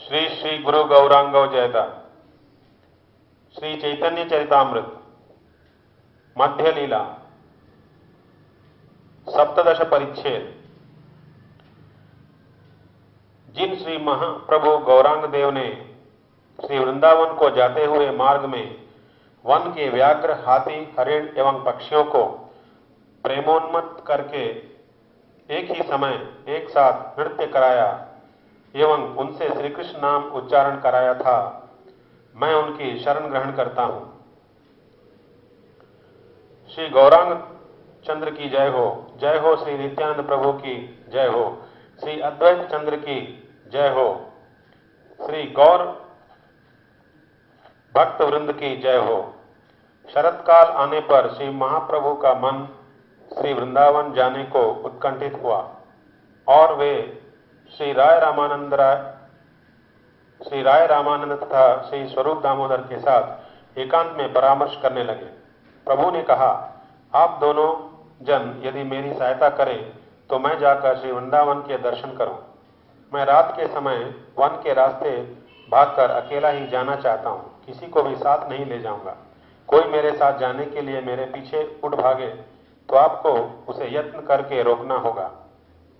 श्री श्री गुरु गौरांगो जयता। श्री चैतन्य चरितामृत मध्य लीला सप्तदश परिच्छेद। जिन श्री महाप्रभु गौरांग देव ने श्री वृंदावन को जाते हुए मार्ग में वन के व्याघ्र, हाथी, हरिण एवं पक्षियों को प्रेमोन्मत्त करके एक ही समय एक साथ नृत्य कराया एवं उनसे श्री कृष्ण नाम उच्चारण कराया था, मैं उनकी शरण ग्रहण करता हूं। श्री गौरांग चंद्र की जय हो श्री नित्यानंद प्रभु की जय हो, श्री अद्वैत चंद्र की जय हो, श्री गौर भक्त वृंद की जय हो। शरत काल आने पर श्री महाप्रभु का मन श्री वृंदावन जाने को उत्कंठित हुआ और वे श्री राय रामानंद तथा श्री स्वरूप दामोदर के साथ एकांत में परामर्श करने लगे। प्रभु ने कहा, आप दोनों जन यदि मेरी सहायता करें तो मैं जाकर श्री वृंदावन के दर्शन करूं। मैं रात के समय वन के रास्ते भागकर अकेला ही जाना चाहता हूं, किसी को भी साथ नहीं ले जाऊंगा। कोई मेरे साथ जाने के लिए मेरे पीछे उठ भागे तो आपको उसे यत्न करके रोकना होगा।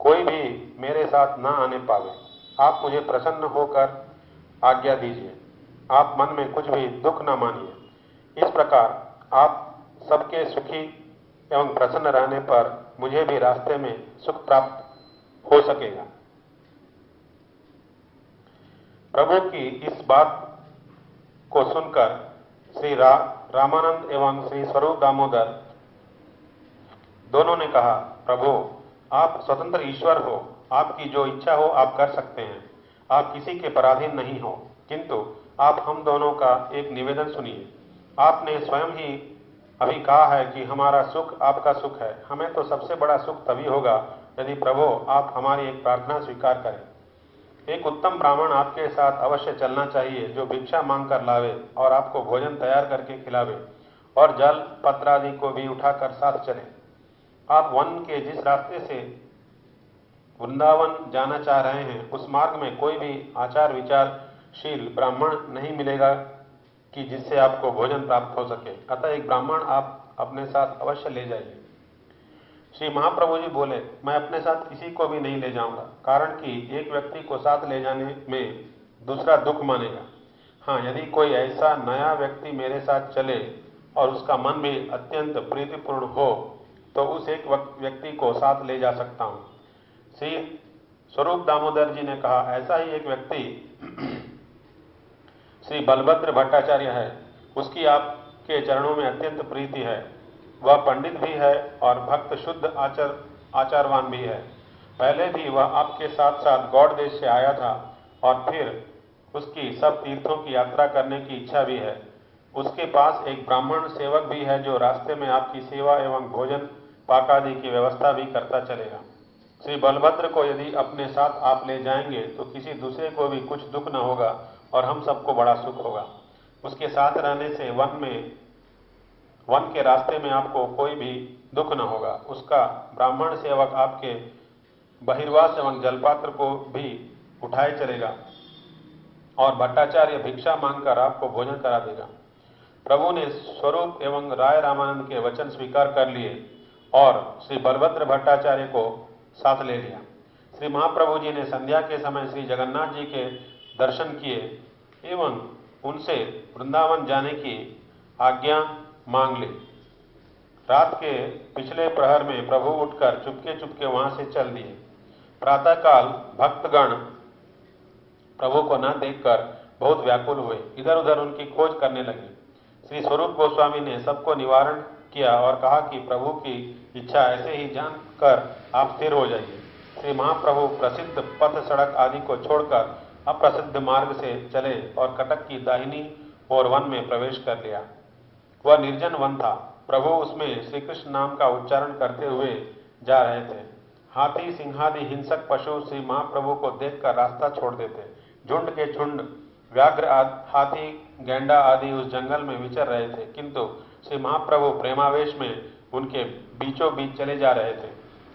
कोई भी मेरे साथ न आने पावे। आप मुझे प्रसन्न होकर आज्ञा दीजिए। आप मन में कुछ भी दुख न मानिए। इस प्रकार आप सबके सुखी एवं प्रसन्न रहने पर मुझे भी रास्ते में सुख प्राप्त हो सकेगा। प्रभु की इस बात को सुनकर श्री रामानंद एवं श्री स्वरूप दामोदर दोनों ने कहा, प्रभु आप स्वतंत्र ईश्वर हो, आपकी जो इच्छा हो आप कर सकते हैं। आप किसी के पराधीन नहीं हो, किंतु आप हम दोनों का एक निवेदन सुनिए। आपने स्वयं ही अभी कहा है कि हमारा सुख आपका सुख है। हमें तो सबसे बड़ा सुख तभी होगा यदि प्रभु आप हमारी एक प्रार्थना स्वीकार करें। एक उत्तम ब्राह्मण आपके साथ अवश्य चलना चाहिए जो भिक्षा मांग कर लावे और आपको भोजन तैयार करके खिलावे और जल पत्र आदि को भी उठाकर साथ चले। आप वन के जिस रास्ते से वृंदावन जाना चाह रहे हैं उस मार्ग में कोई भी आचार विचारशील ब्राह्मण नहीं मिलेगा कि जिससे आपको भोजन प्राप्त हो सके। अतः एक ब्राह्मण आप अपने साथ अवश्य ले जाइए। श्री महाप्रभु जी बोले, मैं अपने साथ किसी को भी नहीं ले जाऊंगा, कारण कि एक व्यक्ति को साथ ले जाने में दूसरा दुख मानेगा। हाँ, यदि कोई ऐसा नया व्यक्ति मेरे साथ चले और उसका मन भी अत्यंत प्रीतिपूर्ण हो तो उस एक व्यक्ति को साथ ले जा सकता हूं। श्री स्वरूप दामोदर जी ने कहा, ऐसा ही एक व्यक्ति श्री बलभद्र भट्टाचार्य है। उसकी आपके चरणों में अत्यंत प्रीति है। वह पंडित भी है और भक्त शुद्ध आचारवान भी है। पहले भी वह आपके साथ साथ गौड़ देश से आया था और फिर उसकी सब तीर्थों की यात्रा करने की इच्छा भी है। उसके पास एक ब्राह्मण सेवक भी है जो रास्ते में आपकी सेवा एवं भोजन पाक आदि की व्यवस्था भी करता चलेगा। श्री बलभद्र को यदि अपने साथ आप ले जाएंगे तो किसी दूसरे को भी कुछ दुख न होगा और हम सबको बड़ा सुख होगा। उसके साथ रहने से वन के रास्ते में आपको कोई भी दुख न होगा। उसका ब्राह्मण सेवक आपके बहिर्वास एवं जलपात्र को भी उठाए चलेगा और भट्टाचार्य भिक्षा मांगकर आपको भोजन करा देगा। प्रभु ने स्वरूप एवं राय रामानंद के वचन स्वीकार कर लिए और श्री बलभद्र भट्टाचार्य को साथ ले लिया। श्री महाप्रभु जी ने संध्या के समय श्री जगन्नाथ जी के दर्शन किए एवं उनसे वृंदावन जाने की आज्ञा मांग ली। रात के पिछले प्रहर में प्रभु उठकर चुपके चुपके वहां से चल दिए। प्रातःकाल भक्तगण प्रभु को न देखकर बहुत व्याकुल हुए, इधर उधर उनकी खोज करने लगे। श्री स्वरूप गोस्वामी ने सबको निवारण किया और कहा कि प्रभु की इच्छा ऐसे ही जानकर आप स्थिर हो जाइए। श्री महाप्रभु प्रसिद्ध पथ सड़क आदि को छोड़कर अप्रसिद्ध मार्ग से चले और कटक की दाहिनी ओर वन में प्रवेश कर लिया। वह निर्जन वन था। प्रभु उसमें श्री कृष्ण नाम का उच्चारण करते हुए जा रहे थे। हाथी, सिंहादि हिंसक पशु श्री महाप्रभु को देखकर रास्ता छोड़ देते। झुंड के झुंड व्याघ्र, हाथी, गैंडा आदि उस जंगल में विचर रहे थे, किंतु श्री महाप्रभु प्रेमावेश में उनके बीचों बीच चले जा रहे थे।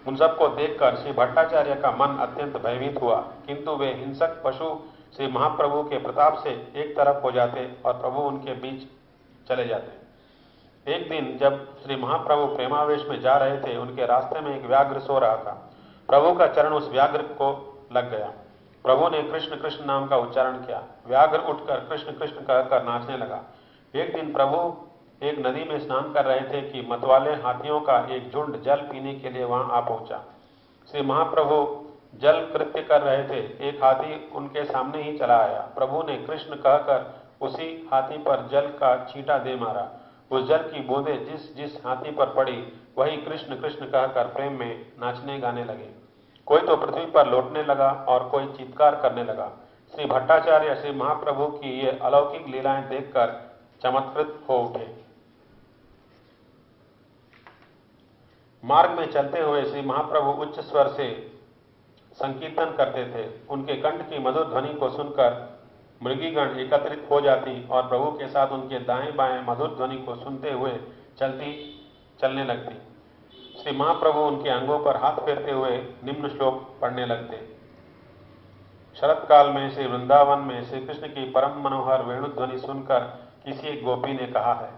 उन सबको देखकर श्री भट्टाचार्य का मन अत्यंत भयभीत हुआ, किंतु वे हिंसक पशु श्री महाप्रभु के प्रताप से एक तरफ हो जाते और प्रभु उनके बीच चले जाते। एक दिन जब श्री महाप्रभु प्रेमावेश में जा रहे थे, उनके रास्ते में एक व्याघ्र सो रहा था। प्रभु का चरण उस व्याघ्र को लग गया। प्रभु ने कृष्ण कृष्ण नाम का उच्चारण किया। व्याघ्र उठकर कृष्ण कृष्ण कहकर नाचने लगा। एक दिन प्रभु एक नदी में स्नान कर रहे थे कि मतवाले हाथियों का एक झुंड जल पीने के लिए वहां आ पहुंचा। श्री महाप्रभु जल कृत्य कर रहे थे, एक हाथी उनके सामने ही चला आया। प्रभु ने कृष्ण कहकर उसी हाथी पर जल का छींटा दे मारा। उस जल की बूंदें जिस जिस हाथी पर पड़ी, वही कृष्ण कृष्ण कहकर प्रेम में नाचने गाने लगे। कोई तो पृथ्वी पर लौटने लगा और कोई चित्कार करने लगा। श्री भट्टाचार्य श्री महाप्रभु की ये अलौकिक लीलाएं देखकर चमत्कृत हो उठे। मार्ग में चलते हुए श्री महाप्रभु उच्च स्वर से संकीर्तन करते थे। उनके कंठ की मधुर ध्वनि को सुनकर मृगीगण एकत्रित हो जाती और प्रभु के साथ उनके दाएं बाएं मधुर ध्वनि को सुनते हुए चलने लगती। श्री महाप्रभु उनके अंगों पर हाथ फेरते हुए निम्न श्लोक पढ़ने लगते। शरत काल में श्री वृंदावन में श्री कृष्ण की परम मनोहर वेणुध्वनि सुनकर किसी एक गोपी ने कहा है,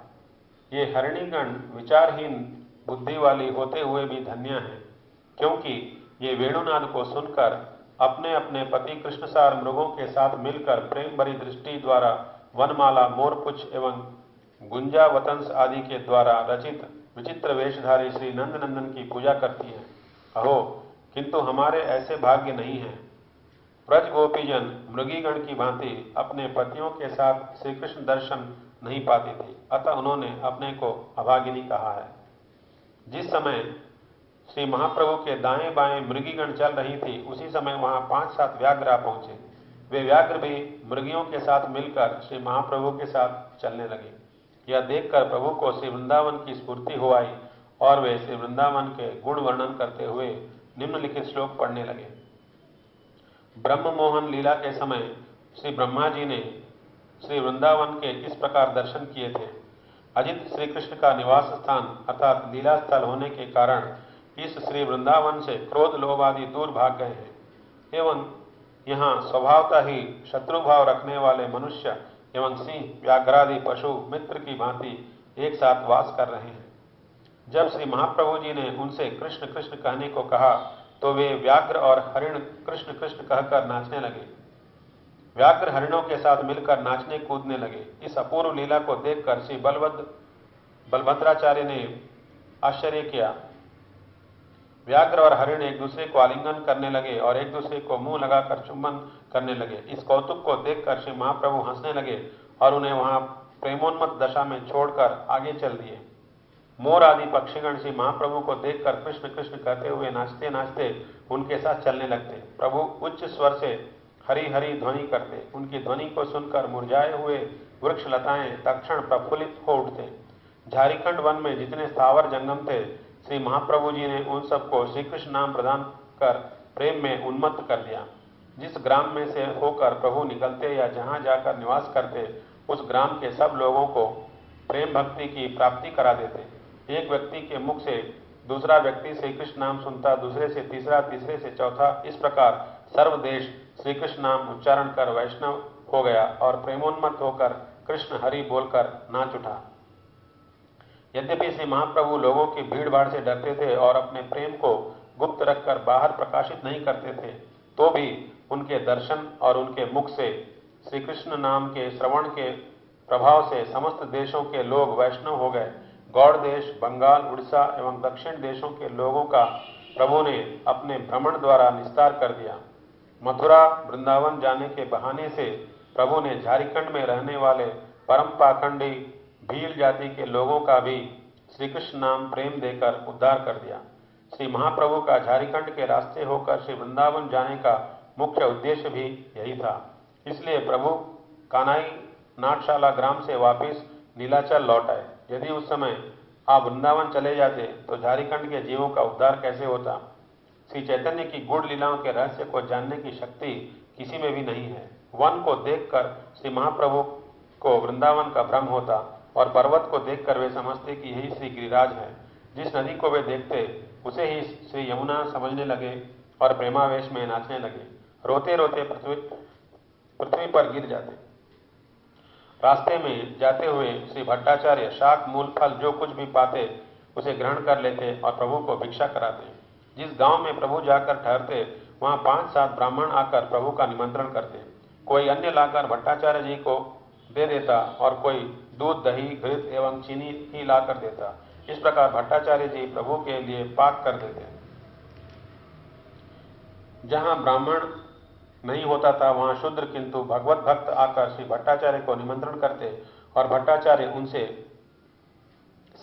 ये हरिणीगण विचारहीन बुद्धि वाली होते हुए भी धन्य हैं, क्योंकि ये वेणुनाद को सुनकर अपने अपने पति कृष्णसार मृगों के साथ मिलकर प्रेम भरी दृष्टि द्वारा वनमाला, मोरपुछ एवं गुंजावतंस आदि के द्वारा रचित विचित्र वेशधारी श्री नंदनंदन की पूजा करती हैं। अहो, किंतु हमारे ऐसे भाग्य नहीं हैं। ब्रज गोपीजन मृगीगण की भांति अपने पतियों के साथ श्री कृष्ण दर्शन नहीं पाती थी, अतः उन्होंने अपने को अभागिनी कहा है। जिस समय श्री महाप्रभु के दाएं बाएं मृगीगण चल रही थी, उसी समय वहां 5-7 व्याघ्र आ पहुंचे। वे व्याघ्र भी मृगियों के साथ मिलकर श्री महाप्रभु के साथ चलने लगे। यह देखकर प्रभु को श्री वृंदावन की स्फूर्ति हो आई और वे श्री वृंदावन के गुण वर्णन करते हुए निम्नलिखित श्लोक पढ़ने लगे। ब्रह्म मोहन लीला के समय श्री ब्रह्मा जी ने श्री वृंदावन के इस प्रकार दर्शन किए थे। अजित श्री कृष्ण का निवास स्थान अर्थात लीला स्थल होने के कारण इस श्री वृंदावन से क्रोध लोभ आदि दूर भाग गए हैं एवं यहाँ स्वभावतः ही शत्रुभाव रखने वाले मनुष्य एवं सिंह व्याघ्रादि पशु मित्र की भांति एक साथ वास कर रहे हैं। जब श्री महाप्रभु जी ने उनसे कृष्ण कृष्ण कहने को कहा तो वे व्याघ्र और हरिण कृष्ण कृष्ण कहकर नाचने लगे। व्याघ्र हरिणों के साथ मिलकर नाचने कूदने लगे। इस अपूर्व लीला को देखकर श्री बलभद्राचार्य ने आश्चर्य किया। व्याघ्र और हरिण एक दूसरे को आलिंगन करने लगे और एक दूसरे को मुंह लगाकर चुंबन करने लगे। इस कौतुक को देखकर श्री महाप्रभु हंसने लगे और उन्हें वहां प्रेमोन्मत्त दशा में छोड़कर आगे चल दिए। मोर आदि पक्षीगण श्री महाप्रभु को देखकर कृष्ण कृष्ण कहते हुए नाचते नाचते उनके साथ चलने लगते। प्रभु उच्च स्वर से हरि हरि ध्वनि करते। उनकी ध्वनि को सुनकर मुरझाए हुए वृक्ष लताएं तत्क्षण प्रफुल्लित हो उठते। झारीखंड वन में जितने स्थावर जंगम थे, श्री महाप्रभु जी ने उन सबको श्री कृष्ण नाम प्रदान कर प्रेम में उन्मत्त कर दिया। जिस ग्राम में से होकर प्रभु निकलते या जहां जाकर निवास करते, उस ग्राम के सब लोगों को प्रेम भक्ति की प्राप्ति करा देते। एक व्यक्ति के मुख से दूसरा व्यक्ति श्री कृष्ण नाम सुनता, दूसरे से तीसरा, तीसरे से चौथा, इस प्रकार सर्वदेश श्री कृष्ण नाम उच्चारण कर वैष्णव हो गया और प्रेमोन्मत्त होकर कृष्ण हरि बोलकर नाच उठा। यद्यपि श्री महाप्रभु लोगों की भीड़ भाड़ से डरते थे और अपने प्रेम को गुप्त रखकर बाहर प्रकाशित नहीं करते थे, तो भी उनके दर्शन और उनके मुख से श्री कृष्ण नाम के श्रवण के प्रभाव से समस्त देशों के लोग वैष्णव हो गए। गौड़ देश, बंगाल, उड़ीसा एवं दक्षिण देशों के लोगों का प्रभु ने अपने भ्रमण द्वारा निस्तार कर दिया। मथुरा वृंदावन जाने के बहाने से प्रभु ने झारखंड में रहने वाले परम पाखंडी भील जाति के लोगों का भी श्री कृष्ण नाम प्रेम देकर उद्धार कर दिया। श्री महाप्रभु का झारखंड के रास्ते होकर श्री वृंदावन जाने का मुख्य उद्देश्य भी यही था। इसलिए प्रभु कानाई नाटशाला ग्राम से वापिस नीलाचल लौट आए। यदि उस समय आप वृंदावन चले जाते तो झारखंड के जीवों का उद्धार कैसे होता। श्री चैतन्य की गुड़ लीलाओं के रहस्य को जानने की शक्ति किसी में भी नहीं है। वन को देखकर श्री महाप्रभु को वृंदावन का भ्रम होता और पर्वत को देखकर वे समझते कि यही श्री गिरिराज है। जिस नदी को वे देखते उसे ही श्री यमुना समझने लगे और प्रेमावेश में नाचने लगे। रोते रोते पृथ्वी पर गिर जाते। रास्ते में जाते हुए श्री भट्टाचार्य शाक मूल फल जो कुछ भी पाते उसे ग्रहण कर लेते और प्रभु को भिक्षा कराते। जिस गांव में प्रभु जाकर ठहरते वहां 5-7 ब्राह्मण आकर प्रभु का निमंत्रण करते। कोई अन्य लाकर भट्टाचार्य जी को दे देता और कोई दूध, दही, घृत एवं चीनी ही लाकर देता। इस प्रकार भट्टाचार्य जी प्रभु के लिए पाक कर देते। जहां ब्राह्मण नहीं होता था वहां शूद्र किंतु भगवत भक्त आकर श्री भट्टाचार्य को निमंत्रण करते और भट्टाचार्य उनसे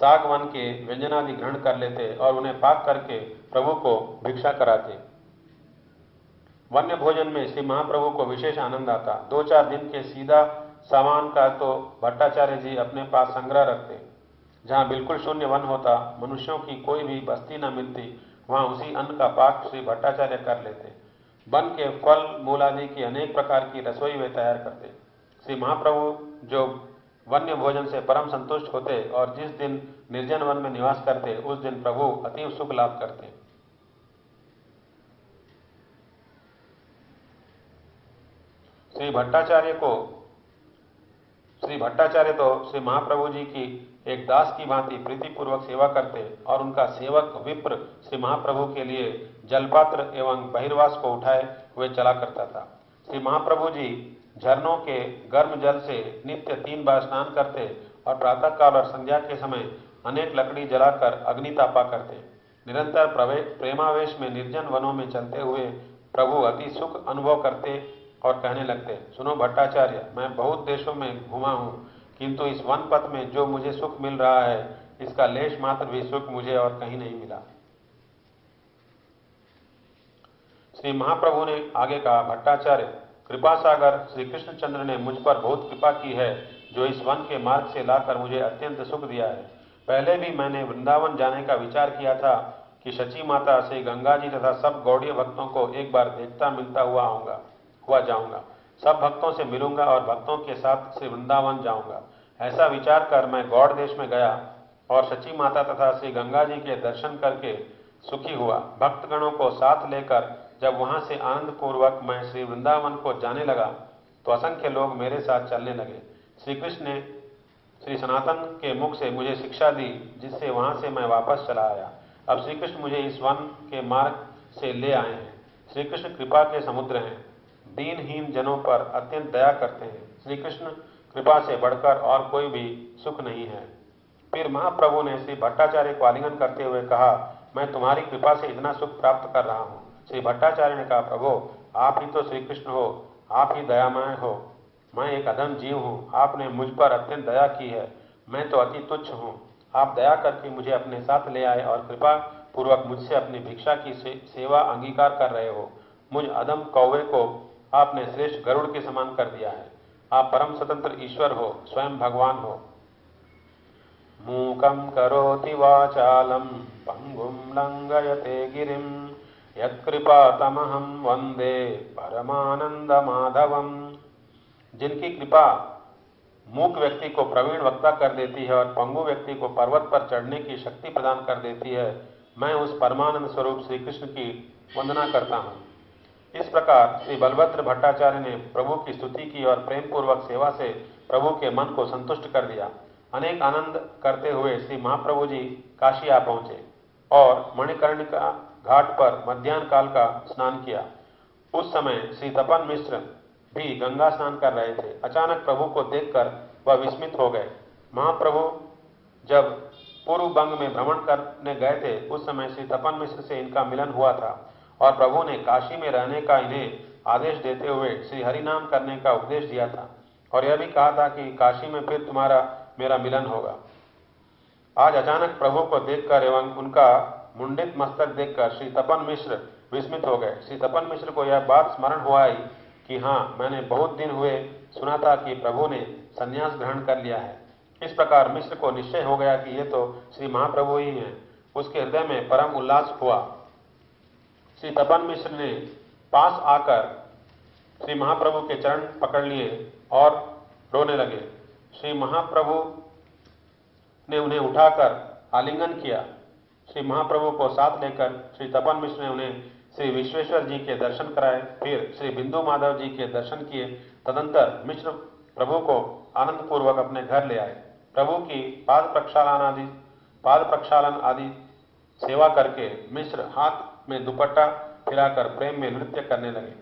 सागवन के व्यंजनादि ग्रहण कर लेते और उन्हें पाक करके प्रभु को भिक्षा कराते। वन्य भोजन में श्री महाप्रभु को विशेष आनंद आता। 2-4 दिन के सीधा सामान का तो भट्टाचार्य जी अपने पास संग्रह रखते। जहां बिल्कुल शून्य वन होता, मनुष्यों की कोई भी बस्ती न मिलती, वहां उसी अन्न का पाक श्री भट्टाचार्य कर लेते। वन के फल मूल आदि की अनेक प्रकार की रसोई वे तैयार करते। श्री महाप्रभु जो वन्य भोजन से परम संतुष्ट होते और जिस दिन निर्जन वन में निवास करते उस दिन प्रभु अतीव सुख लाभ करते। श्री भट्टाचार्य तो श्री महाप्रभु जी की एक दास की भांति प्रीतिपूर्वक सेवा करते और उनका सेवक विप्र श्री महाप्रभु के लिए जलपात्र एवं बहिर्वास को उठाए हुए चला करता था। श्री महाप्रभु जी झरनों के गर्म जल से नित्य 3 बार स्नान करते और प्रातःकाल और संध्या के समय अनेक लकड़ी जलाकर अग्नि तापा करते। निरंतर प्रेमावेश में निर्जन वनों में चलते हुए प्रभु अति सुख अनुभव करते और कहने लगते, सुनो भट्टाचार्य, मैं बहुत देशों में घूमा हूं, किंतु इस वन पथ में जो मुझे सुख मिल रहा है इसका लेश मात्र भी सुख मुझे और कहीं नहीं मिला। श्री महाप्रभु ने आगे कहा, भट्टाचार्य, कृपा सागर श्री कृष्णचंद्र ने मुझ पर बहुत कृपा की है जो इस वन के मार्ग से लाकर मुझे अत्यंत सुख दिया है। पहले भी मैंने वृंदावन जाने का विचार किया था कि शची माता से गंगा जी तथा सब गौड़ीय भक्तों को एक बार देखता मिलता हुआ जाऊंगा। सब भक्तों से मिलूंगा और भक्तों के साथ श्री वृंदावन जाऊंगा। ऐसा विचार कर मैं गौड़ देश में गया और शची माता तथा श्री गंगा जी के दर्शन करके सुखी हुआ। भक्तगणों को साथ लेकर जब वहां से आनंद पूर्वक मैं श्री वृंदावन को जाने लगा तो असंख्य लोग मेरे साथ चलने लगे। श्री कृष्ण ने श्री सनातन के मुख से मुझे शिक्षा दी जिससे वहां से मैं वापस चला आया। अब श्री कृष्ण मुझे इस वन के मार्ग से ले आए हैं। श्री कृष्ण कृपा के समुद्र हैं, दीनहीन जनों पर अत्यंत दया करते हैं। श्री कृष्ण कृपा से बढ़कर और कोई भी सुख नहीं है। फिर महाप्रभु ने श्री भट्टाचार्य को आलिंगन करते हुए कहा, मैं तुम्हारी कृपा से इतना सुख प्राप्त कर रहा हूँ। श्री भट्टाचार्य ने कहा, प्रभु आप ही तो श्री कृष्ण हो, आप ही दयामय हो। मैं एक अधम जीव हूँ, आपने मुझ पर अत्यंत दया की है। मैं तो अति तुच्छ हूँ। आप दया करके मुझे अपने साथ ले आए और कृपा पूर्वक मुझसे अपनी भिक्षा की सेवा अंगीकार कर रहे हो। मुझ अधम कौवे को आपने श्रेष्ठ गरुड़ के समान कर दिया है। आप परम स्वतंत्र ईश्वर हो, स्वयं भगवान हो। मूकं करोति वाचालं पंगुं लंघयते गिरिं यत्कृपातमहं वंदे परमानंद माधवम। जिनकी कृपा मूक व्यक्ति को प्रवीण वक्ता कर देती है और पंगु व्यक्ति को पर्वत पर चढ़ने की शक्ति प्रदान कर देती है, मैं उस परमानंद स्वरूप श्री कृष्ण की वंदना करता हूँ। इस प्रकार श्री बलभद्र भट्टाचार्य ने प्रभु की स्तुति की और प्रेम पूर्वक सेवा से प्रभु के मन को संतुष्ट कर दिया। अनेक आनंद करते हुए श्री महाप्रभु जी काशी आ पहुंचे और मणिकर्णिका घाट पर मध्याह्न काल का स्नान किया। उस समय श्री तपन मिश्र भी गंगा स्नान कर रहे थे। अचानक प्रभु को देखकर वह विस्मित हो गए। महाप्रभु जब पूर्व बंग में भ्रमण करने गए थे उस समय श्री तपन मिश्र से इनका मिलन हुआ था और प्रभु ने काशी में रहने का इन्हें आदेश देते हुए श्री हरिनाम करने का उपदेश दिया था और यह भी कहा था कि काशी में फिर तुम्हारा मेरा मिलन होगा। आज अचानक प्रभु को देखकर एवं उनका मुंडित मस्तक देखकर श्री तपन मिश्र विस्मित हो गए। श्री तपन मिश्र को यह बात स्मरण हुआ ही कि हाँ, मैंने बहुत दिन हुए सुना था कि प्रभु ने संन्यास ग्रहण कर लिया है। इस प्रकार मिश्र को निश्चय हो गया कि ये तो श्री महाप्रभु ही हैं। उसके हृदय में परम उल्लास हुआ। श्री तपन मिश्र ने पास आकर श्री महाप्रभु के चरण पकड़ लिए और रोने लगे। श्री महाप्रभु ने उन्हें उठाकर आलिंगन किया। श्री महाप्रभु को साथ लेकर श्री तपन मिश्र ने उन्हें श्री विश्वेश्वर जी के दर्शन कराए, फिर श्री बिंदु माधव जी के दर्शन किए। तदंतर मिश्र प्रभु को आनंद पूर्वक अपने घर ले आए। प्रभु की पाद प्रक्षालन आदि सेवा करके मिश्र हाथ में दुपट्टा फिराकर प्रेम में नृत्य करने लगे।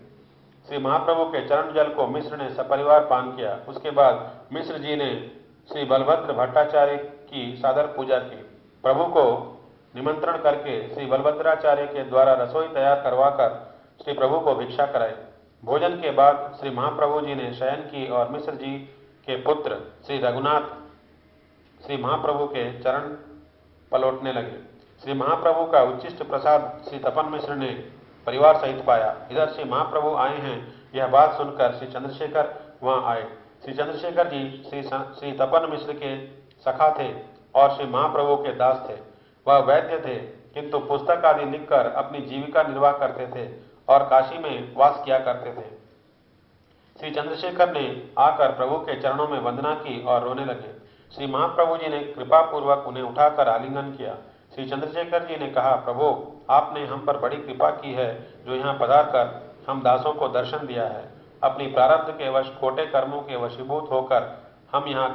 श्री महाप्रभु के चरण जल को मिश्र ने सपरिवार पान किया। उसके बाद मिश्र जी ने श्री बलभद्र भट्टाचार्य की सादर पूजा की। प्रभु को निमंत्रण करके श्री बलभद्राचार्य के द्वारा रसोई तैयार करवाकर श्री प्रभु को भिक्षा कराई। भोजन के बाद श्री महाप्रभु जी ने शयन की और मिश्र जी के पुत्र श्री रघुनाथ श्री महाप्रभु के चरण पलटने लगे। श्री महाप्रभु का उच्चिष्ट प्रसाद श्री तपन मिश्र ने परिवार सहित पाया। इधर श्री महाप्रभु आए हैं यह बात सुनकर श्री चंद्रशेखर वहां आए। श्री चंद्रशेखर जी श्री तपन मिश्र के सखा थे और श्री महाप्रभु के दास थे। वह वैद्य थे, किंतु पुस्तक आदि लिखकर अपनी जीविका निर्वाह करते थे और काशी में वास किया करते थे। श्री चंद्रशेखर ने आकर प्रभु के चरणों में वंदना की और रोने लगे। श्री महाप्रभु जी ने कृपा पूर्वक उन्हें उठाकर आलिंगन किया। श्री चंद्रशेखर जी ने कहा, प्रभु आपने हम पर बड़ी कृपा की है जो यहाँ पधार कर हम दासों को दर्शन दिया है। अपनी प्रारब्ध के वश खोटे कर्मों के वशीभूत होकर हम यहाँ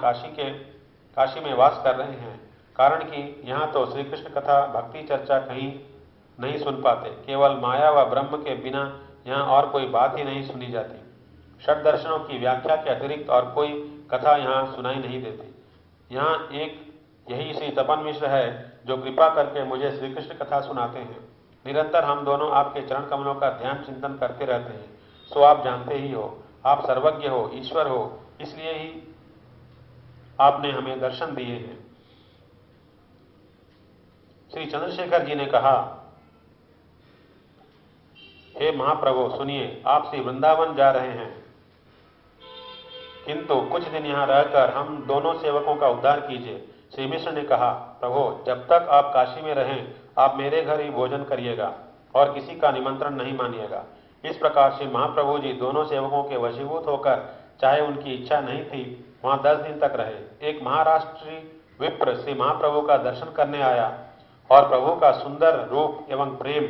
काशी में वास कर रहे हैं, कारण कि यहाँ तो श्री कृष्ण कथा भक्ति चर्चा कहीं नहीं सुन पाते। केवल माया व ब्रह्म के बिना यहाँ और कोई बात ही नहीं सुनी जाती। षट दर्शनों की व्याख्या के अतिरिक्त और कोई कथा यहाँ सुनाई नहीं देती। यहाँ एक यही श्री तपन मिश्र है जो कृपा करके मुझे श्री कृष्ण कथा सुनाते हैं। निरंतर हम दोनों आपके चरण कमलों का ध्यान चिंतन करते रहते हैं। सो आप जानते ही हो, आप सर्वज्ञ हो, ईश्वर हो, इसलिए ही आपने हमें दर्शन दिए हैं। श्री चंद्रशेखर जी ने कहा, हे महाप्रभु सुनिए, आप श्री वृंदावन जा रहे हैं, किंतु कुछ दिन यहाँ रहकर हम दोनों सेवकों का उद्धार कीजिए। श्री मिश्र ने कहा, प्रभु जब तक आप काशी में रहें आप मेरे घर ही भोजन करिएगा और किसी का निमंत्रण नहीं मानिएगा। इस प्रकार श्री महाप्रभु जी दोनों सेवकों के वशीभूत होकर, चाहे उनकी इच्छा नहीं थी, वहां 10 दिन तक रहे। एक महाराष्ट्री विप्र श्री महाप्रभु का दर्शन करने आया और प्रभु का सुंदर रूप एवं प्रेम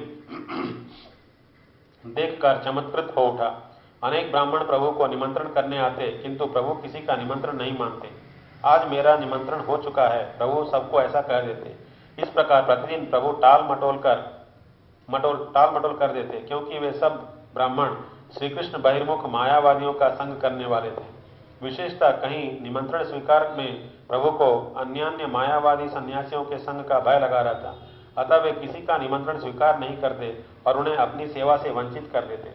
देखकर चमत्कृत हो उठा। अनेक ब्राह्मण प्रभु को निमंत्रण करने आते, किंतु प्रभु किसी का निमंत्रण नहीं मानते। आज मेरा निमंत्रण हो चुका है, प्रभु सबको ऐसा कह देते। इस प्रकार प्रतिदिन प्रभु टाल मटोल कर देते, क्योंकि वे सब ब्राह्मण श्री कृष्ण बहिर्मुख मायावादियों का संग करने वाले थे। विशेषतः कहीं निमंत्रण स्वीकार में प्रभु को अन्यान्य मायावादी सन्यासियों के संग का भय लगा रहता, अतः वे किसी का निमंत्रण स्वीकार नहीं करते और उन्हें अपनी सेवा से वंचित कर देते।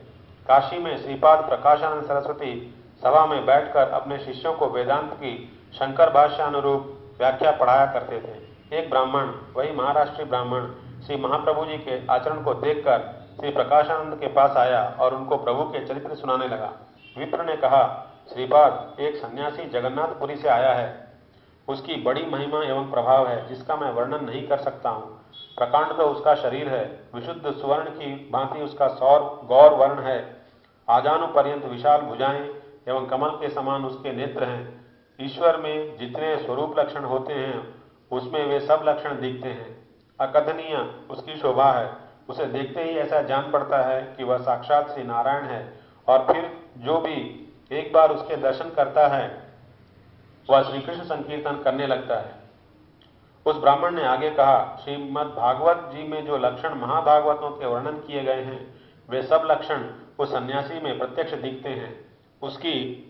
काशी में श्रीपाद प्रकाशानंद सरस्वती सभा में बैठकर अपने शिष्यों को वेदांत की शंकर भाष्यानुरूप व्याख्या पढ़ाया करते थे। एक ब्राह्मण, वही महाराष्ट्री ब्राह्मण, श्री महाप्रभु जी के आचरण को देखकर श्री प्रकाशानंद के पास आया और उनको प्रभु के चरित्र सुनाने लगा। विप्र ने कहा, श्रीपाद, एक सन्यासी जगन्नाथपुरी से आया है। उसकी बड़ी महिमा एवं प्रभाव है जिसका मैं वर्णन नहीं कर सकता हूँ। प्रकांड तो उसका शरीर है, विशुद्ध सुवर्ण की भांति उसका सौर गौर वर्ण है, आजानु पर्यंत विशाल भुजाएं एवं कमल के समान उसके नेत्र हैं। ईश्वर में जितने स्वरूप लक्षण होते हैं उसमें वे सब लक्षण दिखते हैं। अकथनीय उसकी शोभा है। उसे देखते ही ऐसा जान पड़ता है कि वह साक्षात श्री नारायण है। और फिर जो भी एक बार उसके दर्शन करता है वह श्री कृष्ण संकीर्तन करने लगता है। उस ब्राह्मण ने आगे कहा, श्रीमद् भागवत जी में जो लक्षण महाभागवतों के वर्णन किए गए हैं वे सब लक्षण उस सन्यासी में प्रत्यक्ष दिखते हैं। उसकी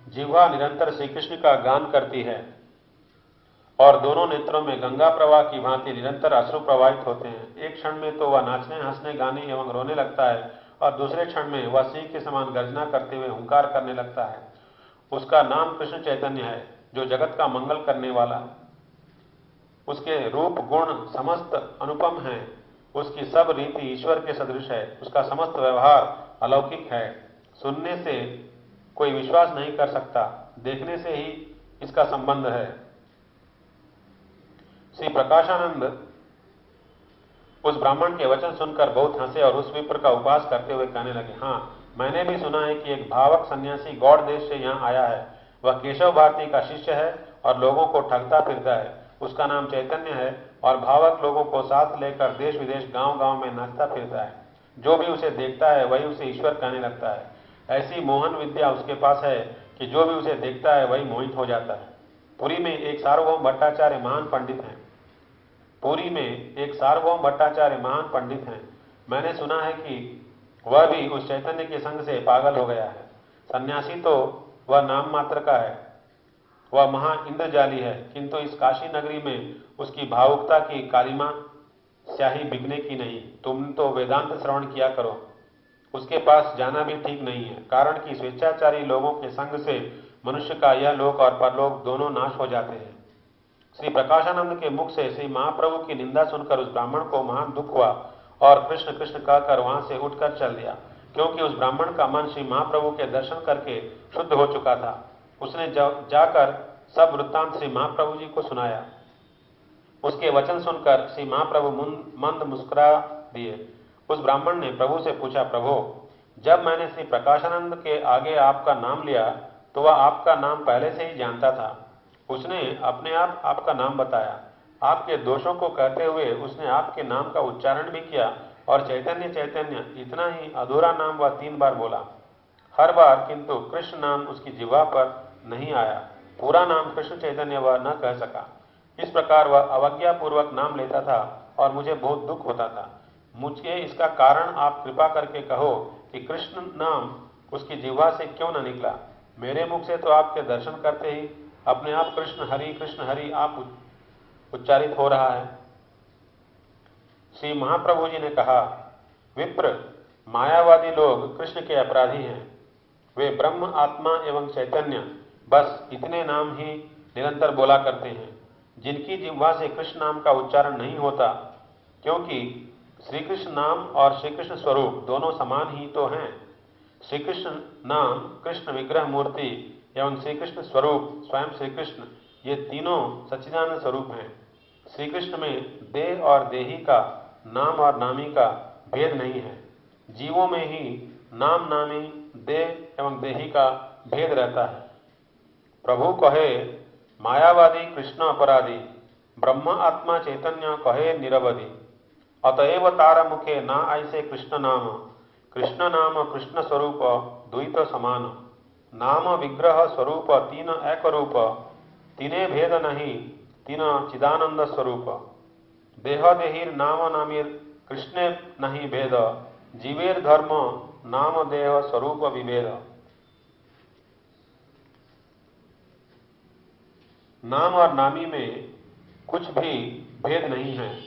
जिह्वा निरंतर श्री कृष्ण का गान करती है और दोनों नेत्रों में गंगा प्रवाह की भांति निरंतर अश्रु प्रवाहित होते हैं। एक क्षण में तो वह नाचने, हंसने, गाने एवं रोने लगता है और दूसरे क्षण में वह सिंह के समान गर्जना करते हुए हुंकार करने लगता है। उसका नाम कृष्ण चैतन्य है जो जगत का मंगल करने वाला। उसके रूप गुण समस्त अनुपम हैं। उसकी सब रीति ईश्वर के सदृश है। उसका समस्त व्यवहार अलौकिक है। सुनने से कोई विश्वास नहीं कर सकता, देखने से ही इसका संबंध है। श्री प्रकाशानंद उस ब्राह्मण के वचन सुनकर बहुत हंसे और उस विप्र का उपहास करते हुए कहने लगे, हाँ, मैंने भी सुना है कि एक भावक सन्यासी गौड़ देश से यहाँ आया है। वह केशव भारती का शिष्य है और लोगों को ठगता फिरता है। उसका नाम चैतन्य है। और भावक लोगों को साथ लेकर देश विदेश गांव-गांव में नाचता फिरता है। जो भी उसे देखता है वही उसे ईश्वर कहने लगता है। ऐसी मोहन विद्या उसके पास है कि जो भी उसे देखता है वही मोहित हो जाता है। पुरी में एक सार्वभौम भट्टाचार्य महान पंडित हैं। पुरी में एक सार्वभौम भट्टाचार्य महान पंडित हैं। मैंने सुना है कि वह भी उस चैतन्य के संग से पागल हो गया है। सन्यासी तो वह नाम मात्र का है, वह महा इंद्रजाली है, किंतु इस काशी नगरी में उसकी भावुकता की कालिमा स्याही बिकने की नहीं। तुम तो वेदांत श्रवण किया करो। उसके पास जाना भी ठीक नहीं है, कारण कि स्वेच्छाचारी लोगों के संग से मनुष्य का यह लोक और परलोक दोनों नाश हो जाते हैं। श्री प्रकाशानंद के मुख से श्री महाप्रभु की निंदा सुनकर उस ब्राह्मण को महान दुख हुआ और कृष्ण कृष्ण कहकर वहां से उठकर चल दिया, क्योंकि उस ब्राह्मण का मन श्री महाप्रभु के दर्शन करके शुद्ध हो चुका था। उसने जाकर सब वृत्तांत श्री महाप्रभु जी को सुनाया। उसके वचन सुनकर श्री महाप्रभु मंद मुस्कुरा दिए। उस ब्राह्मण ने प्रभु से पूछा, प्रभु, जब मैंने श्री प्रकाशानंद के आगे आपका नाम लिया तो वह आपका नाम पहले से ही जानता था। उसने अपने आप आपका नाम बताया। आपके दोषों को कहते हुए उसने आपके नाम का उच्चारण भी किया और चैतन्य चैतन्य इतना ही अधूरा नाम वह 3 बार बोला। हर बार किंतु कृष्ण नाम उसकी जिह्वा पर नहीं आया। पूरा नाम कृष्ण चैतन्य वह न कह सका। इस प्रकार वह अवज्ञापूर्वक नाम लेता था और मुझे बहुत दुख होता था। मुझे इसका कारण आप कृपा करके कहो कि कृष्ण नाम उसकी जिह्वा से क्यों न निकला। मेरे मुख से तो आपके दर्शन करते ही अपने आप कृष्ण हरि आप उच्चारित हो रहा है। श्री महाप्रभु जी ने कहा, विप्र, मायावादी लोग कृष्ण के अपराधी हैं। वे ब्रह्म, आत्मा एवं चैतन्य, बस इतने नाम ही निरंतर बोला करते हैं, जिनकी जिह्वा से कृष्ण नाम का उच्चारण नहीं होता, क्योंकि श्री कृष्ण नाम और श्री कृष्ण स्वरूप दोनों समान ही तो हैं। श्री कृष्ण नाम, कृष्ण विग्रह मूर्ति एवं श्री कृष्ण स्वरूप स्वयं श्री कृष्ण, ये तीनों सच्चिदानंद स्वरूप हैं। श्री कृष्ण में देह और देही का, नाम और नामी का भेद नहीं है। जीवों में ही नाम, नामी, देह एवं देही का भेद रहता है। प्रभु कहे, मायावादी कृष्ण अपराधी, ब्रह्म आत्मा चैतन्य कहे निरवधि। अतएव तार मुखे ना ऐसे कृष्ण नाम कृष्ण स्वरूप द्वैत समान। नाम विग्रह स्वरूप तीन एक रूप, तीने भेद नहीं तीन चिदानंद स्वरूप। देह देहीर नाम नामीर कृष्णे नहीं भेद, जीवेर धर्म नाम देह स्वरूप विभेद। नाम और नामी में कुछ भी भेद नहीं है,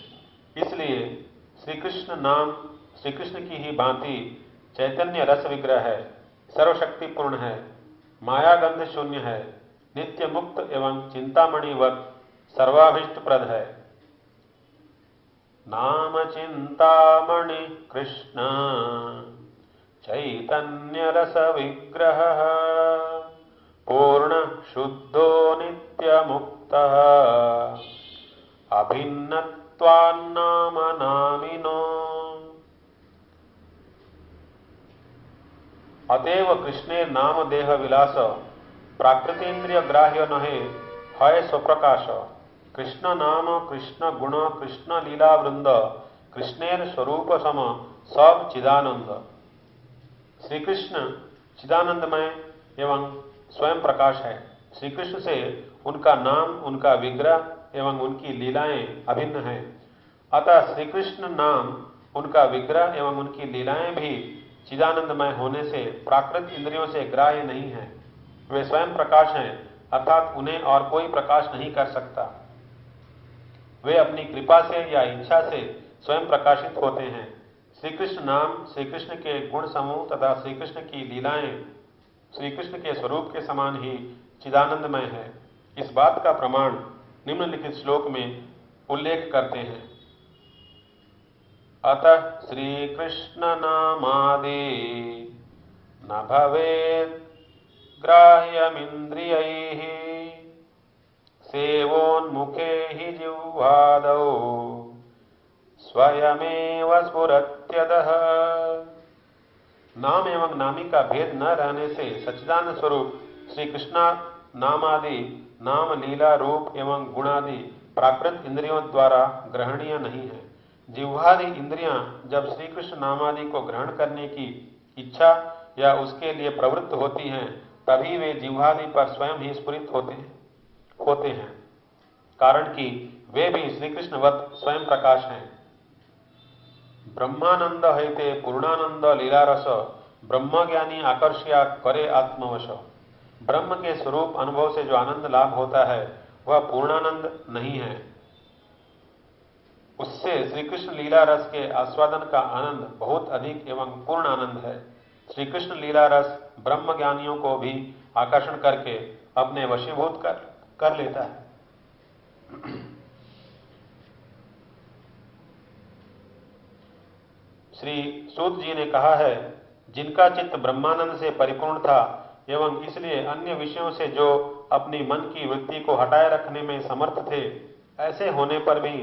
इसलिए श्री कृष्ण नाम श्री कृष्ण की ही भांति चैतन्य रस विग्रह है, सर्वशक्तिपूर्ण है, मायागंध शून्य है, नित्य मुक्त एवं चिंतामणिवत सर्वाभीष्टप्रद है। नाम चिंतामणि कृष्ण चैतन्य रस विग्रह, पूर्ण शुद्धो नित्य मुक्त, अभिन्नत्वान्नाम नामिनो। अतएव कृष्णे नाम देह विलास, प्राकृतेन्द्रिय ग्राह्य नहे है स्वप्रकाश। कृष्ण नाम कृष्ण गुण कृष्ण लीला वृंद, कृष्णेर स्वरूप सम सब चिदानंद। श्री कृष्ण चिदानंदमय एवं स्वयं प्रकाश है। श्री कृष्ण से उनका नाम, उनका विग्रह एवं उनकी लीलाएं अभिन्न हैं। अतः श्री कृष्ण नाम, उनका विग्रह एवं उनकी लीलाएं भी चिदानंदमय होने से प्राकृत इंद्रियों से ग्राह्य नहीं है। वे स्वयं प्रकाश हैं, अर्थात उन्हें और कोई प्रकाश नहीं कर सकता। वे अपनी कृपा से या इच्छा से स्वयं प्रकाशित होते हैं। श्री कृष्ण नाम, श्री कृष्ण के गुण समूह तथा श्री कृष्ण की लीलाएं श्री कृष्ण के स्वरूप के समान ही चिदानंदमय है। इस बात का प्रमाण निम्नलिखित श्लोक में उल्लेख करते हैं। अतः श्री कृष्ण नामादि न भवेत् ग्राह्यमिन्द्रियैः, सेवोन्मुखे हि जिह्वादौ स्वयमेव स्फुरत्यतः। नाम एवं नामी का भेद न रहने से सच्चिदानंद स्वरूप श्री कृष्णा नामादि, नाम लीला रूप एवं गुणादि प्राकृत इंद्रियों द्वारा ग्रहणीय नहीं है। जिह्वादि इंद्रियां जब श्री कृष्ण नामादि को ग्रहण करने की इच्छा या उसके लिए प्रवृत्त होती हैं, तभी वे जिह्वादि पर स्वयं ही स्फुरित होते हैं, कारण कि वे भी श्री कृष्णवत स्वयं प्रकाश हैं। ब्रह्मानंद हैते पूर्णानंद लीलारस, ब्रह्मज्ञानी आकर्ष्यात् करे आत्मवश। ब्रह्म के स्वरूप अनुभव से जो आनंद लाभ होता है वह पूर्णानंद नहीं है, उससे श्री कृष्ण लीला रस के आस्वादन का आनंद बहुत अधिक एवं पूर्ण आनंद है। श्री कृष्ण लीला रस ब्रह्म ज्ञानियों को भी आकर्षण करके अपने वशीभूत कर लेता है। श्री सूत जी ने कहा है, जिनका चित्त ब्रह्मानंद से परिपूर्ण था एवं इसलिए अन्य विषयों से जो अपनी मन की वृत्ति को हटाए रखने में समर्थ थे, ऐसे होने पर भी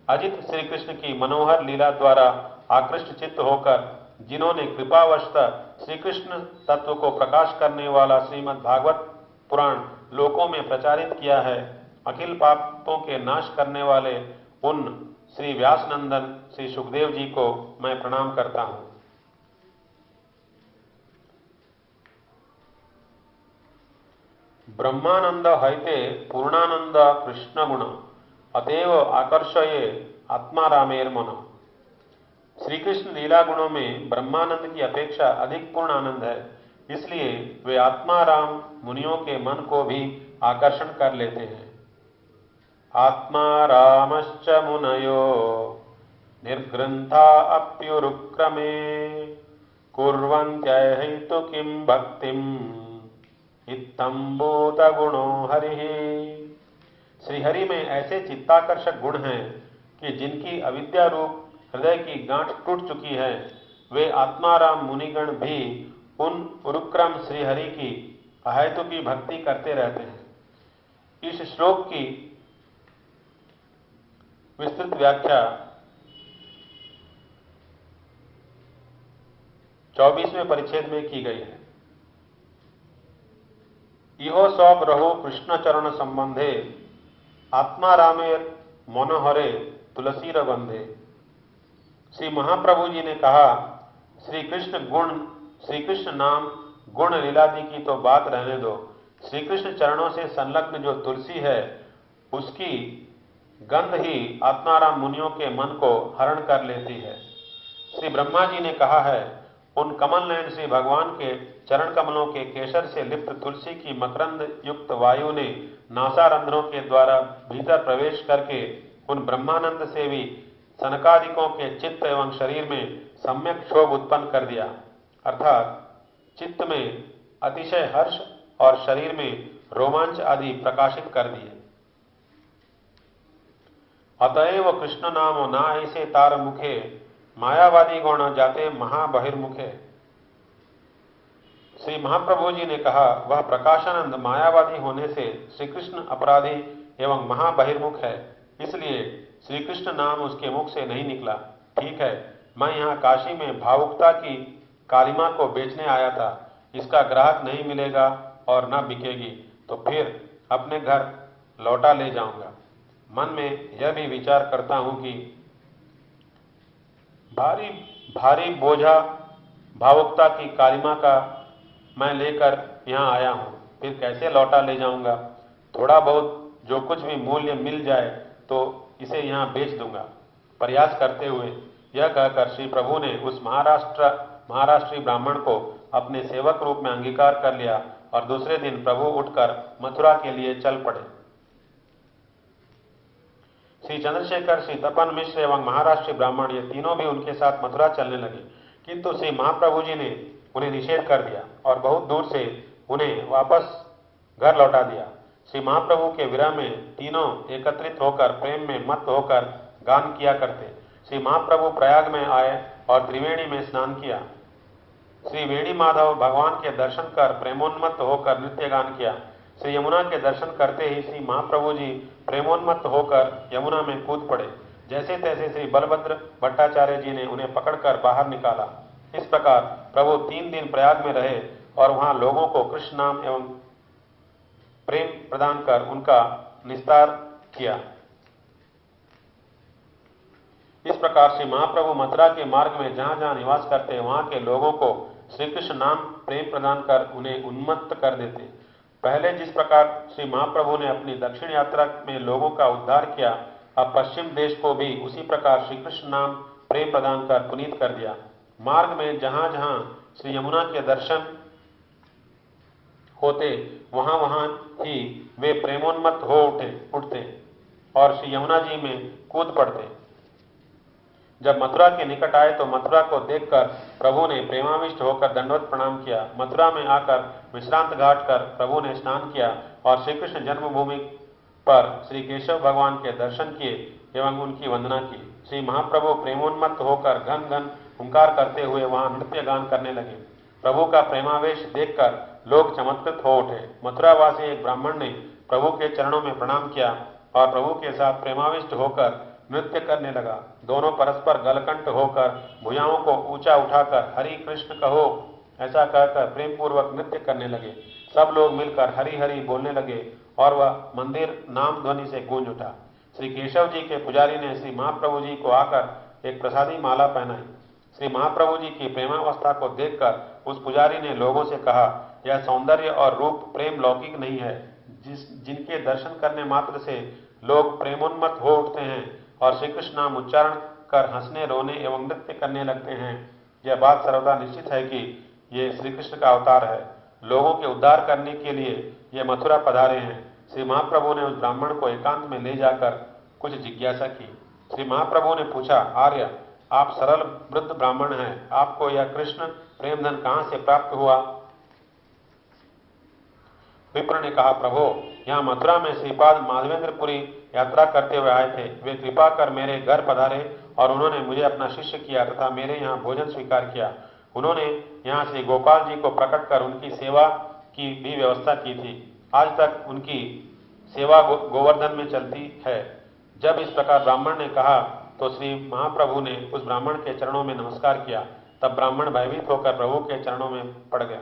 अजित श्री कृष्ण की मनोहर लीला द्वारा आकृष्ट चित्त होकर जिन्होंने कृपावशतः श्री कृष्ण तत्व को प्रकाश करने वाला श्रीमद् भागवत पुराण लोकों में प्रचारित किया है, अखिल पापों के नाश करने वाले उन श्री व्यासनंदन श्री सुखदेव जी को मैं प्रणाम करता हूं। ब्रह्मानंद हैते पूर्णानंद कृष्ण गुण, अतएव आकर्षये आत्मारामेर मन। श्री कृष्ण लीला गुणों में ब्रह्मानंद की अपेक्षा अधिक पूर्ण आनंद है, इसलिए वे आत्माराम मुनियों के मन को भी आकर्षण कर लेते हैं। आत्मारामश्च मुनयो निर्ग्रंथा अप्युरुक्रमे, कुर्वन्त्यहेतु किं भक्तिम इत्थम्भूत गुणो हरिः। श्रीहरि में ऐसे चित्ताकर्षक गुण हैं कि जिनकी अविद्या रूप हृदय की गांठ टूट चुकी है, वे आत्माराम मुनिगण भी उन उरुक्रम श्रीहरि की अहेतु की भक्ति करते रहते हैं। इस श्लोक की विस्तृत व्याख्या 24वें परिच्छेद में की गई है। इहो सब रहो कृष्ण चरण संबंधे, आत्मारामेर मनोहरे तुलसीर बंधे। श्री महाप्रभु जी ने कहा, श्री कृष्ण नाम गुण लीलादि की तो बात रहने दो, श्री कृष्ण चरणों से संलग्न जो तुलसी है उसकी गंध ही आत्माराम मुनियों के मन को हरण कर लेती है। श्री ब्रह्मा जी ने कहा है, उन कमल नयन श्री भगवान के चरण कमलों के केसर से लिप्त तुलसी की मकरंद युक्त वायु ने नासारंध्रों के द्वारा भीतर प्रवेश करके उन ब्रह्मानंद से भी सनकादिकों के चित्त एवं शरीर में सम्यक क्षोभ उत्पन्न कर दिया, अर्थात चित्त में अतिशय हर्ष और शरीर में रोमांच आदि प्रकाशित कर दिए। अतएव कृष्ण नाम ना ऐसे तार मुखे, मायावादी गौण जाते महाबहिर्मुखे। श्री महाप्रभु जी ने कहा, वह प्रकाशानंद मायावादी होने से श्री कृष्ण अपराधी एवं महाबहिर्मुख है, इसलिए श्री कृष्ण नाम उसके मुख से नहीं निकला। ठीक है, मैं यहाँ काशी में भावुकता की कालिमा को बेचने आया था, इसका ग्राहक नहीं मिलेगा और न बिकेगी तो फिर अपने घर लौटा ले जाऊंगा। मन में यह भी विचार करता हूं कि भारी भारी बोझा भावुकता की कालिमा का मैं लेकर यहाँ आया हूं, फिर कैसे लौटा ले जाऊंगा। थोड़ा बहुत जो कुछ भी मूल्य मिल जाए तो इसे यहाँ बेच दूंगा। प्रयास करते हुए यह कहकर श्री प्रभु ने उस महाराष्ट्री ब्राह्मण को अपने सेवक रूप में अंगीकार कर लिया और दूसरे दिन प्रभु उठकर मथुरा के लिए चल पड़े। श्री चंद्रशेखर, श्री तपन मिश्र एवं महाराष्ट्री ब्राह्मण ये तीनों भी उनके साथ मथुरा चलने लगे, किंतु श्री महाप्रभु जी ने उन्हें निषेध कर दिया और बहुत दूर से उन्हें वापस घर लौटा दिया। श्री महाप्रभु के विरह में तीनों एकत्रित होकर प्रेम में मत होकर गान किया करते। श्री महाप्रभु प्रयाग में आए और त्रिवेणी में स्नान किया। श्री वेणी माधव भगवान के दर्शन कर प्रेमोन्मत्त होकर नृत्य गान किया। श्री यमुना के दर्शन करते ही श्री महाप्रभु जी प्रेमोन्मत्त होकर यमुना में कूद पड़े। जैसे तैसे श्री बलभद्र भट्टाचार्य जी ने उन्हें पकड़कर बाहर निकाला। इस प्रकार प्रभु 3 दिन प्रयाग में रहे और वहां लोगों को कृष्ण नाम एवं प्रेम प्रदान कर उनका निस्तार किया। इस प्रकार से महाप्रभु मथुरा के मार्ग में जहां जहां निवास करते वहां के लोगों को श्री कृष्ण नाम प्रेम प्रदान कर उन्हें उन्मत्त कर देते। पहले जिस प्रकार श्री महाप्रभु ने अपनी दक्षिण यात्रा में लोगों का उद्धार किया, अब पश्चिम देश को भी उसी प्रकार श्री कृष्ण नाम प्रेम प्रदान कर पुनीत कर दिया। मार्ग में जहां जहां श्री यमुना के दर्शन होते वहां वहां ही वे प्रेमोन्मत्त हो उठते और श्री यमुना जी में कूद पड़ते। जब मथुरा के निकट आए तो मथुरा को देखकर प्रभु ने प्रेमाविष्ट होकर दंडवत प्रणाम किया। मथुरा में आकर विश्रांत घाट कर प्रभु ने स्नान किया और श्री कृष्ण जन्मभूमि पर श्री केशव भगवान के दर्शन किए एवं उनकी वंदना की। श्री महाप्रभु प्रेमोन्मत्त होकर घन घन हुंकार करते हुए वहां नृत्य गान करने लगे। प्रभु का प्रेमावेश देखकर लोग चमत्कृत हो उठे। मथुरावासी एक ब्राह्मण ने प्रभु के चरणों में प्रणाम किया और प्रभु के साथ प्रेमाविष्ट होकर नृत्य करने लगा। दोनों परस्पर गलकंठ होकर भुजाओं को ऊंचा उठाकर हरि कृष्ण कहो ऐसा कहकर प्रेम पूर्वक नृत्य करने लगे। सब लोग मिलकर हरि हरि बोलने लगे और वह मंदिर नाम ध्वनि से गूंज उठा। श्री केशव जी के पुजारी ने श्री महाप्रभु जी को आकर एक प्रसादी माला पहनाई। श्री महाप्रभु जी की प्रेमावस्था को देखकर उस पुजारी ने लोगों से कहा, यह सौंदर्य और रूप प्रेम लौकिक नहीं है, जिनके दर्शन करने मात्र से लोग प्रेमोन्मत्त हो उठते हैं और श्री कृष्ण नाम उच्चारण कर हंसने रोने एवं नृत्य करने लगते हैं। यह बात सर्वदा निश्चित है कि ये श्री कृष्ण का अवतार है। लोगों के उद्धार करने के लिए ये मथुरा पधारे हैं। श्री महाप्रभु ने उस ब्राह्मण को एकांत में ले जाकर कुछ जिज्ञासा की। श्री महाप्रभु ने पूछा, आर्य आप सरल वृद्ध ब्राह्मण हैं, आपको यह कृष्ण प्रेमधन कहां से प्राप्त हुआ? विप्र ने कहा, प्रभो यहाँ मथुरा में श्रीपाद माधवेंद्रपुरी यात्रा करते हुए आए थे। वे कृपा कर मेरे घर पधारे और उन्होंने मुझे अपना शिष्य किया तथा मेरे यहाँ भोजन स्वीकार किया। उन्होंने यहाँ श्री गोपाल जी को प्रकट कर उनकी सेवा की भी व्यवस्था की थी। आज तक उनकी सेवा गोवर्धन में चलती है। जब इस प्रकार ब्राह्मण ने कहा तो श्री महाप्रभु ने उस ब्राह्मण के चरणों में नमस्कार किया। तब ब्राह्मण भयभीत होकर प्रभु के चरणों में पड़ गया।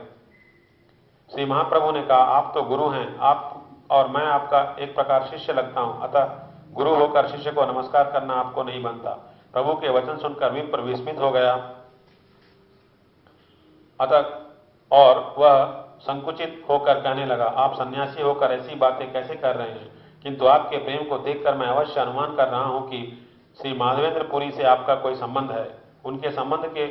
श्री महाप्रभु ने कहा, आप तो गुरु हैं, आप और मैं आपका एक प्रकार शिष्य लगता हूं, अतः गुरु होकर शिष्य को नमस्कार करना आपको नहीं बनता। प्रभु के वचन सुनकर विप्र विस्मित हो गया अतः और वह संकुचित होकर कहने लगा, आप सन्यासी होकर ऐसी बातें कैसे कर रहे हैं? किंतु आपके प्रेम को देखकर मैं अवश्य अनुमान कर रहा हूं कि श्री माधवेंद्रपुरी से आपका कोई संबंध है। उनके संबंध के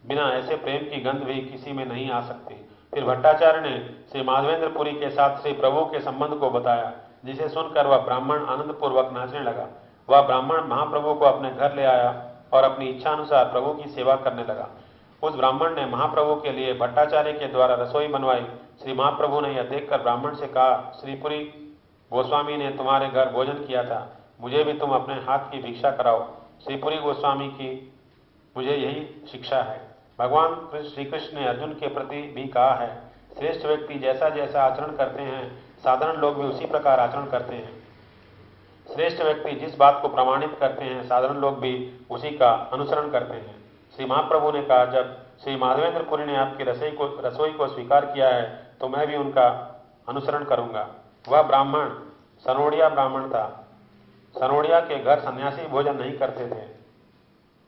बिना ऐसे प्रेम की गंध भी किसी में नहीं आ सकती। फिर भट्टाचार्य ने श्री माधवेंद्रपुरी के साथ श्री प्रभु के संबंध को बताया, जिसे सुनकर वह ब्राह्मण आनंद पूर्वक नाचने लगा। वह ब्राह्मण महाप्रभु को अपने घर ले आया और अपनी इच्छा अनुसार प्रभु की सेवा करने लगा। उस ब्राह्मण ने महाप्रभु के लिए भट्टाचार्य के द्वारा रसोई बनवाई। श्री महाप्रभु ने यह देखकर ब्राह्मण से कहा, श्रीपुरी गोस्वामी ने तुम्हारे घर भोजन किया था, मुझे भी तुम अपने हाथ की भिक्षा कराओ। श्रीपुरी गोस्वामी की मुझे यही शिक्षा है। भगवान श्री कृष्ण ने अर्जुन के प्रति भी कहा है, श्रेष्ठ व्यक्ति जैसा जैसा आचरण करते हैं साधारण लोग भी उसी प्रकार आचरण करते हैं। श्रेष्ठ व्यक्ति जिस बात को प्रमाणित करते हैं साधारण लोग भी उसी का अनुसरण करते हैं। श्री महाप्रभु ने कहा, जब श्री माधवेंद्रपुरी ने आपकी रसोई को स्वीकार किया है तो मैं भी उनका अनुसरण करूंगा। वह ब्राह्मण सनोड़िया ब्राह्मण था। सनोड़िया के घर सन्यासी भोजन नहीं करते थे,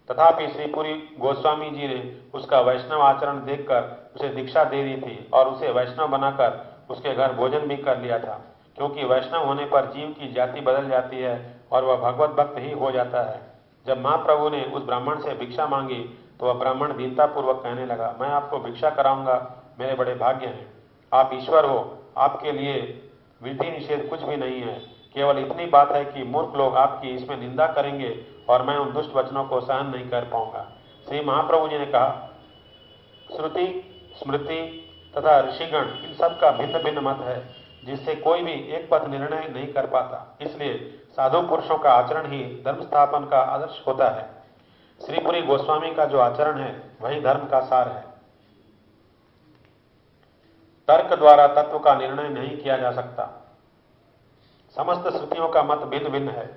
तथापि श्रीपुरी गोस्वामी जी ने उसका वैष्णव आचरण देखकर उसे दीक्षा दे दी थी और उसे वैष्णव बनाकर उसके घर भोजन भी कर लिया था। क्योंकि वैष्णव होने पर जीव की जाति बदल जाती है और वह भगवत भक्त ही हो जाता है। जब महाप्रभु ने उस ब्राह्मण से भिक्षा मांगी तो वह ब्राह्मण दीनतापूर्वक कहने लगा, मैं आपको भिक्षा कराऊंगा, मेरे बड़े भाग्य हैं। आप ईश्वर हो, आपके लिए विधि निषेध कुछ भी नहीं है। केवल इतनी बात है कि मूर्ख लोग आपकी इसमें निंदा करेंगे और मैं उन दुष्ट वचनों को सहन नहीं कर पाऊंगा। श्री महाप्रभु जी ने कहा, श्रुति स्मृति तथा ऋषिगण इन सब का भिन्न भिन्न मत है, जिससे कोई भी एक पथ निर्णय नहीं कर पाता। इसलिए साधु पुरुषों का आचरण ही धर्म स्थापन का आदर्श होता है। श्रीपुरी गोस्वामी का जो आचरण है वही धर्म का सार है। तर्क द्वारा तत्व का निर्णय नहीं किया जा सकता। समस्त श्रुतियों का मत भिन्न भिन्न है।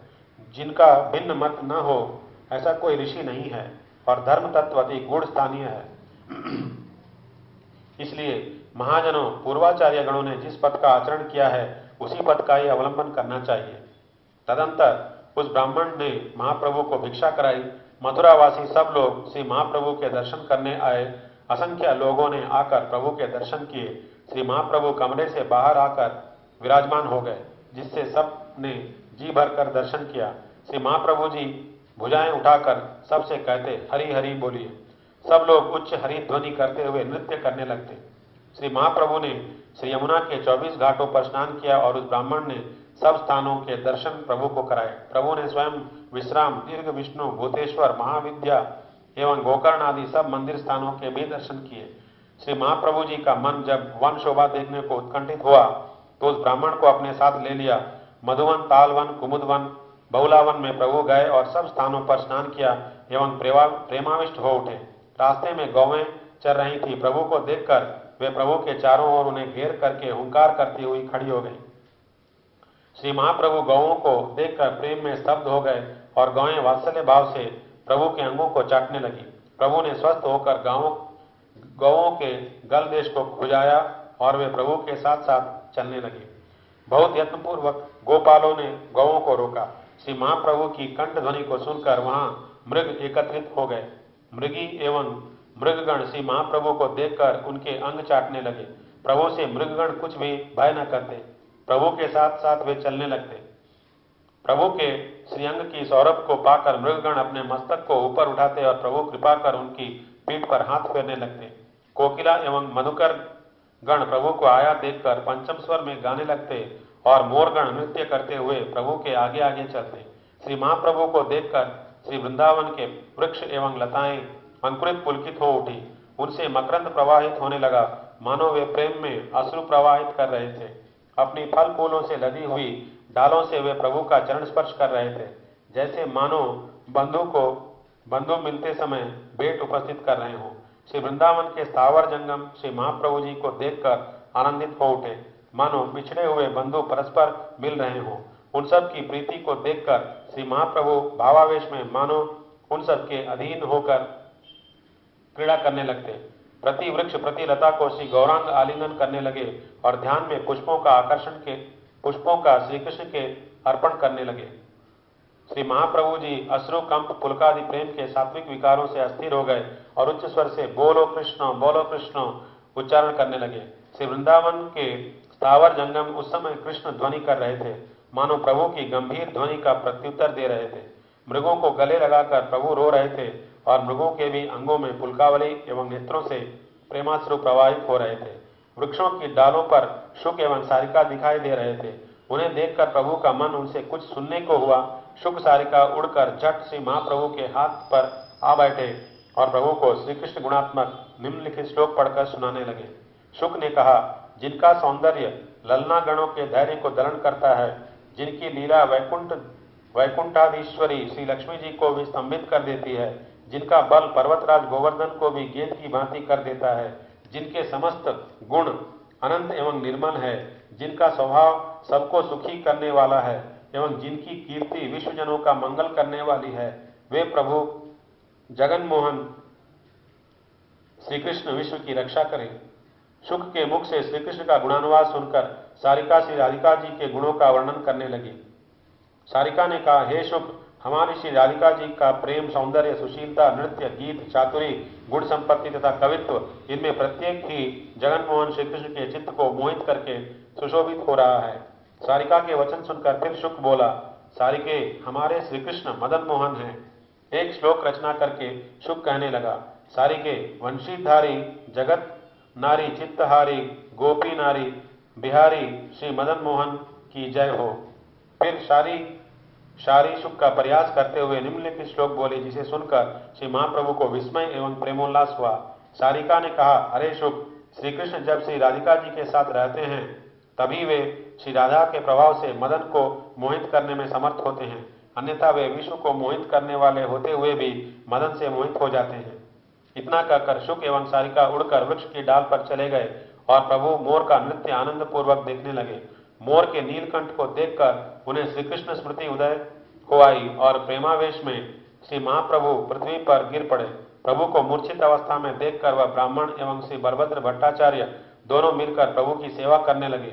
जिनका भिन्न मत न हो ऐसा कोई ऋषि नहीं है और धर्म तत्व अति गूढ़ स्थानीय है। इसलिए महाजनों पूर्वाचार्य गणों ने जिस पथ का आचरण किया है उसी पथ का ही अवलंबन करना चाहिए। तदंतर उस ब्राह्मण ने महाप्रभु को भिक्षा कराई। मथुरावासी सब लोग श्री महाप्रभु के दर्शन करने आए। असंख्य लोगों ने आकर प्रभु के दर्शन किए। श्री महाप्रभु कमरे से बाहर आकर विराजमान हो गए, जिससे सब ने जी भरकर दर्शन किया। श्री महाप्रभु जी भुजाएं उठाकर सबसे कहते, हरि हरि बोलिए। सब लोग उच्च हरि ध्वनि करते हुए नृत्य करने लगते। श्री महाप्रभु ने श्री यमुना के 24 घाटों पर स्नान किया और उस ब्राह्मण ने सब स्थानों के दर्शन प्रभु को कराए। प्रभु ने स्वयं विश्राम, दीर्घ, विष्णु, भूतेश्वर, महाविद्या एवं गोकर्ण आदि सब मंदिर स्थानों के भी दर्शन किए। श्री महाप्रभु जी का मन जब वन शोभा देखने को उत्कंठित हुआ तो उस ब्राह्मण को अपने साथ ले लिया। मधुवन, तालवन, कुमुदवन, बहुलावन में प्रभु गए और सब स्थानों पर स्नान किया एवं प्रेमाविष्ट हो उठे। रास्ते में गौवें चर रही थी। प्रभु को देखकर वे प्रभु के चारों ओर उन्हें घेर करके हुंकार करती हुई खड़ी हो गई। श्री महाप्रभु गौओं को देखकर प्रेम में स्तब्ध हो गए और गौएं वात्सल्य भाव से प्रभु के अंगों को चाटने लगी। प्रभु ने स्वस्थ होकर गौओं के गल देश को खुजाया और वे प्रभु के साथ साथ चलने लगे। बहुत यत्नपूर्वक गोपालों ने गौओं को रोका। श्री महाप्रभु की कंठ ध्वनि को सुनकर वहां मृग एकत्रित हो गए। मृगी एवं मृगगण श्री महाप्रभु को देखकर उनके अंग चाटने लगे। प्रभु से मृगगण कुछ भी भय न करते। प्रभु के साथ साथ वे चलने लगते। प्रभु के श्रीअंग की सौरभ को पाकर मृगगण अपने मस्तक को ऊपर उठाते और प्रभु कृपा कर उनकी पीठ पर हाथ फेरने लगते। कोकिला एवं मधुकर गण प्रभु को आया देखकर पंचम स्वर में गाने लगते और मोरगण नृत्य करते हुए प्रभु के आगे आगे चलते। श्री महाप्रभु को देखकर श्री वृंदावन के वृक्ष एवं लताएं अंकुरित पुलकित हो उठी। उनसे मकरंद प्रवाहित होने लगा, मानो वे प्रेम में अश्रु प्रवाहित कर रहे थे। अपनी फल फूलों से लदी हुई डालों से वे प्रभु का चरण स्पर्श कर रहे थे, जैसे मानो बंधु मिलते समय भेंट उपस्थित कर रहे हों। श्री वृंदावन के स्थावर जंगम श्री महाप्रभु जी को देखकर आनंदित हो उठे, मानो बिछड़े हुए बंधु परस्पर मिल रहे हों। उन सब की प्रीति को देखकर श्री महाप्रभु भावावेश में मानो उन सब के अधीन होकर क्रीड़ा करने लगते। प्रति वृक्ष प्रति लता को श्री गौरांग आलिंगन करने लगे और ध्यान में पुष्पों का श्री कृष्ण के अर्पण करने लगे। श्री महाप्रभु जी अश्रु, कंप, पुलकादि प्रेम के सात्विक विकारों से अस्थिर हो गए और उच्च स्वर से बोलो कृष्ण उच्चारण करने लगे। श्री वृंदावन के स्थावर जंगम उस समय कृष्ण ध्वनि कर रहे थे, मानो प्रभु की गंभीर ध्वनि का प्रत्युत्तर दे रहे थे। मृगों को गले लगाकर प्रभु रो रहे थे और मृगों के भी अंगों में पुलकावली एवं नेत्रों से प्रेमाश्रु प्रवाहित हो रहे थे। वृक्षों की डालों पर शुक एवं सारिका दिखाई दे रहे थे। उन्हें देखकर प्रभु का मन उनसे कुछ सुनने को हुआ। शुक सारिका उड़कर झट श्री महाप्रभु के हाथ पर आ बैठे और प्रभु को श्री कृष्ण गुणात्मक निम्नलिखित श्लोक पढ़कर सुनाने लगे। शुक ने कहा, जिनका सौंदर्य ललना गणों के धैर्य को दलन करता है, जिनकी लीला वैकुंठाधीश्वरी श्री लक्ष्मी जी को भी स्तंभित कर देती है, जिनका बल पर्वतराज गोवर्धन को भी गेंद की भांति कर देता है, जिनके समस्त गुण अनंत एवं निर्मल है, जिनका स्वभाव सबको सुखी करने वाला है एवं जिनकी कीर्ति विश्वजनों का मंगल करने वाली है, वे प्रभु जगन मोहन श्री कृष्ण विश्व की रक्षा करें। शुक के मुख से श्री कृष्ण का गुणानुवाद सुनकर सारिका श्री राधिका जी के गुणों का वर्णन करने लगी। सारिका ने कहा, हे शुक, हमारी श्री राधिका जी का प्रेम, सौंदर्य, सुशीलता, नृत्य, गीत, चातुरी, गुण संपत्ति तथा कवित्व, इनमें प्रत्येक ही जगन मोहन श्री कृष्ण के चित्त को मोहित करके सुशोभित हो रहा है। सारिका के वचन सुनकर फिर शुक बोला, सारिके, हमारे श्री कृष्ण मदन मोहन हैं। एक श्लोक रचना करके शुक कहने लगा, सारिके, वंशीधारी जगत नारी चित्तहारी गोपी नारी बिहारी श्री मदन मोहन की जय हो। फिर शारी शुक का प्रयास करते हुए निम्नलिखित श्लोक बोले, जिसे सुनकर श्री महाप्रभु को विस्मय एवं प्रेमोल्लास हुआ। सारिका ने कहा, अरे शुक, श्री कृष्ण जब श्री राधिका जी के साथ रहते हैं तभी वे श्री राधा के प्रभाव से मदन को मोहित करने में समर्थ होते हैं, अन्यथा वे विश्व को मोहित करने वाले होते हुए भी मदन से मोहित हो जाते हैं। इतना कहकर शुक एवं सारिका उड़कर वृक्ष की डाल पर चले गए और प्रभु मोर का नृत्य आनंद पूर्वक देखने लगे। मोर के नीलकंठ को देखकर उन्हें श्री कृष्ण स्मृति उदय हो आई और प्रेमावेश में श्री महाप्रभु पृथ्वी पर गिर पड़े। प्रभु को मूर्छित अवस्था में देखकर वह ब्राह्मण एवं श्री बलभद्र भट्टाचार्य दोनों मिलकर प्रभु की सेवा करने लगे।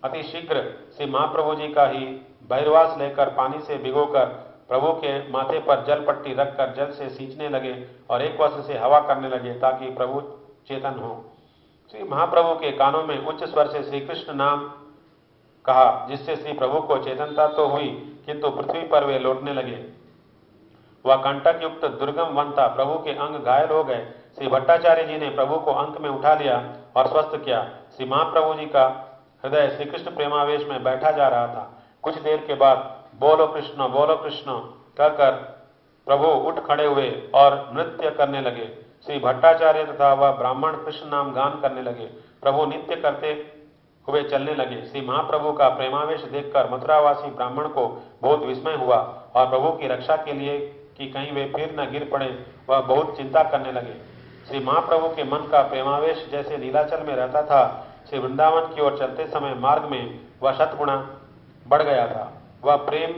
अति शीघ्र श्री महाप्रभु जी का ही बहिर्वास लेकर पानी से भिगोकर प्रभु के माथे पर जल पट्टी रखकर जल से सींचने लगे और एक वस्त्र से हवा करने लगे ताकि प्रभु चेतन हो। श्री महाप्रभु के कानों में उच्च स्वर से श्री कृष्ण नाम कहा, जिससे श्री प्रभु को चेतनता तो हुई, किंतु पृथ्वी पर वे लौटने लगे। वह कंटक युक्त दुर्गम वन था। प्रभु के अंग घायल हो गए। श्री भट्टाचार्य जी ने प्रभु को अंक में उठा लिया और स्वस्थ किया। श्री महाप्रभु जी का हृदय श्री कृष्ण प्रेमावेश में बैठा जा रहा था। कुछ देर के बाद बोलो कृष्ण कहकर प्रभु उठ खड़े हुए और नृत्य करने लगे। श्री भट्टाचार्य तथा वह ब्राह्मण कृष्ण नाम गान करने लगे। प्रभु नित्य करते हुए चलने लगे। श्री महाप्रभु का प्रेमावेश देखकर मथुरावासी ब्राह्मण को बहुत विस्मय हुआ और प्रभु की रक्षा के लिए कि कहीं वे फिर न गिर पड़े, वह बहुत चिंता करने लगे। श्री महाप्रभु के मन का प्रेमावेश जैसे नीलाचल में रहता था, श्री वृंदावन की ओर चलते समय मार्ग में वह 100 गुना बढ़ गया था। वह प्रेम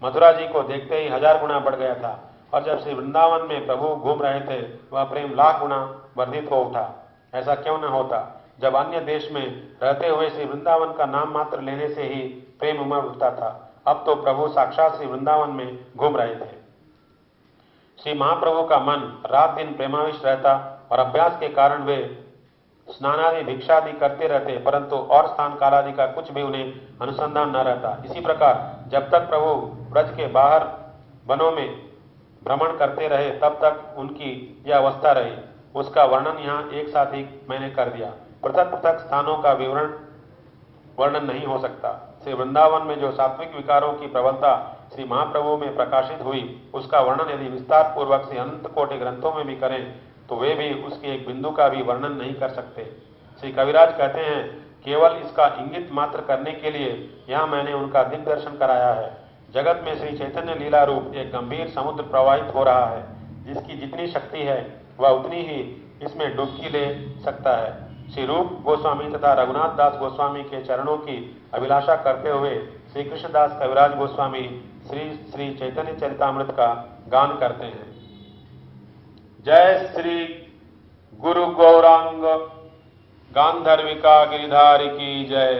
मथुरा जी को देखते ही 1000 गुना बढ़ गया था, और जब श्री वृंदावन में प्रभु घूम रहे थे, वह प्रेम लाख गुना वर्धित हो उठा। ऐसा क्यों न होता, जब अन्य देश में रहते हुए श्री वृंदावन का नाम मात्र लेने से ही प्रेम उमड़ उठता था। अब तो प्रभु साक्षात श्री वृंदावन में घूम रहे थे। श्री महाप्रभु का मन रात दिन प्रेमाविष्ट रहता और अभ्यास के कारण वे स्नानादि भिक्षादि करते रहते, परंतु और स्थान कालादि का कुछ भी उन्हें अनुसंधान न रहता। इसी प्रकार जब तक प्रभु ब्रज के बाहर वनों में भ्रमण करते रहे, तब तक उनकी यह अवस्था रही। उसका वर्णन यहाँ एक साथ ही मैंने कर दिया। पृथक पृथक स्थानों का वर्णन नहीं हो सकता। श्री वृंदावन में जो सात्विक विकारों की प्रबलता श्री महाप्रभु में प्रकाशित हुई, उसका वर्णन यदि विस्तार पूर्वक से अनंत कोटि ग्रंथों में भी करें तो वे भी उसके एक बिंदु का भी वर्णन नहीं कर सकते। श्री कविराज कहते हैं, केवल इसका इंगित मात्र करने के लिए यहाँ मैंने उनका दिव्य दर्शन कराया है। जगत में श्री चैतन्य लीला रूप एक गंभीर समुद्र प्रवाहित हो रहा है, जिसकी जितनी शक्ति है वह उतनी ही इसमें डुबकी ले सकता है। श्री रूप गोस्वामी तथा रघुनाथ दास गोस्वामी के चरणों की अभिलाषा करते हुए श्री कृष्णदास कविराज गोस्वामी श्री श्री चैतन्य चरितामृत का गान करते हैं। जय श्री गुरु गौरांग गांधर्विका गिरिधारी की जय।